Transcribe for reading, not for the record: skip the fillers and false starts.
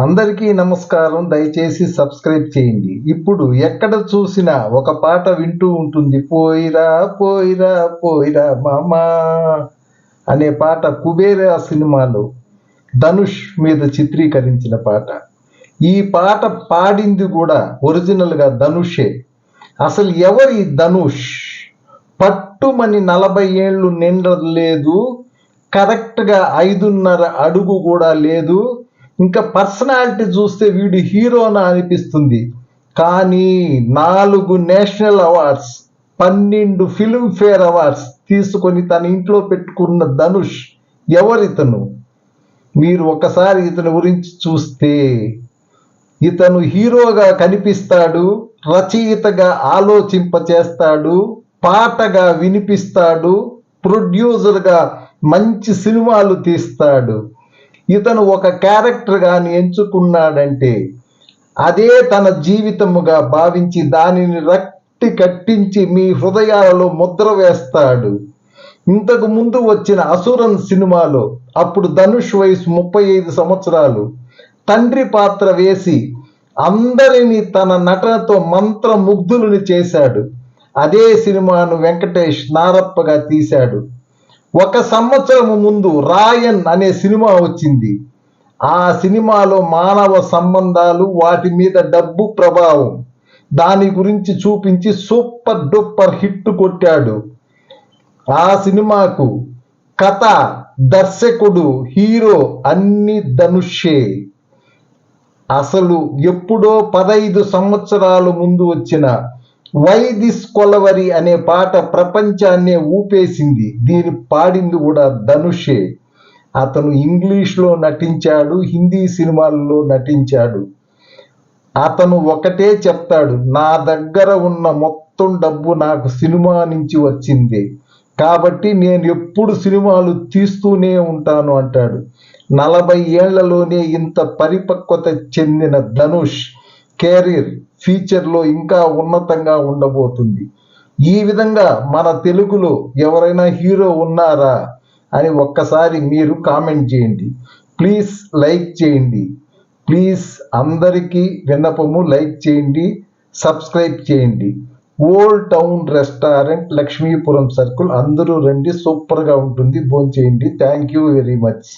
అందరికీ నమస్కారం. దయచేసి సబ్స్క్రైబ్ చేయండి. ఇప్పుడు ఎక్కడ చూసినా ఒక పాట వింటూ ఉంటుంది. పోయిరా పోయిరా పోయిరా మామా అనే పాట కుబేరా సినిమాలో ధనుష్ మీద చిత్రీకరించిన పాట. ఈ పాట పాడింది కూడా ఒరిజినల్గా ధనుషే. అసలు ఎవరి ధనుష్? పట్టుమని 40 ఏళ్ళు నిండలేదు, కరెక్ట్గా 5.5 అడుగు కూడా లేదు. ఇంకా పర్సనాలిటీ చూస్తే వీడు హీరోనా అనిపిస్తుంది. కానీ 4 నేషనల్ అవార్డ్స్, 12 ఫిల్మ్ఫేర్ అవార్డ్స్ తీసుకొని తన ఇంట్లో పెట్టుకున్న ధనుష్ ఎవరితను? మీరు ఒకసారి ఇతని గురించి చూస్తే ఇతను హీరోగా కనిపిస్తాడు, రచయితగా ఆలోచింపచేస్తాడు, పాటగా వినిపిస్తాడు, ప్రొడ్యూసర్గా మంచి సినిమాలు తీస్తాడు. ఇతను ఒక క్యారెక్టర్ గాని ఎంచుకున్నాడంటే అదే తన జీవితముగా భావించి దానిని రక్తి కట్టించి మీ హృదయాలలో ముద్ర వేస్తాడు. ఇంతకు ముందు వచ్చిన అసురన్ సినిమాలో అప్పుడు ధనుష్ వయసు 35 సంవత్సరాలు, తండ్రి పాత్ర వేసి అందరినీ తన నటనతో మంత్రముగ్ధులను చేశాడు. అదే సినిమాను వెంకటేష్ నారప్పగా తీశాడు. 1 సంవత్సరం ముందు రాయన్ అనే సినిమా వచ్చింది. ఆ సినిమాలో మానవ సంబంధాలు, వాటి మీద డబ్బు ప్రభావం, దాని గురించి చూపించి సూపర్ డూపర్ హిట్ కొట్టాడు. ఆ సినిమాకు కథ, దర్శకుడు, హీరో అన్ని ధనుషే. అసలు ఎప్పుడో 15 సంవత్సరాల ముందు వచ్చిన వై దిస్ కొలవరి అనే పాట ప్రపంచాన్నే ఊపేసింది. దీని పాడింది కూడా ధనుషే. అతను ఇంగ్లీష్లో నటించాడు, హిందీ సినిమాల్లో నటించాడు. అతను ఒకటే చెప్తాడు, నా దగ్గర ఉన్న మొత్తం డబ్బు నాకు సినిమా నుంచి వచ్చింది, కాబట్టి నేను ఎప్పుడు సినిమాలు తీస్తూనే ఉంటాను అంటాడు. 40 ఏళ్లలోనే ఇంత పరిపక్వత చెందిన ధనుష్ కెరీర్ ఫ్యూచర్లో ఇంకా ఉన్నతంగా ఉండబోతుంది. ఈ విధంగా మన తెలుగులో ఎవరైనా హీరో ఉన్నారా అని ఒక్కసారి మీరు కామెంట్ చేయండి. ప్లీజ్ లైక్ చేయండి. ప్లీజ్ అందరికీ విన్నపము, లైక్ చేయండి, సబ్స్క్రైబ్ చేయండి. Old town restaurant, Lakshmipuram circle, అందరూ రండి, సూపర్గా ఉంటుంది, భోంచేయండి. Thank you very much.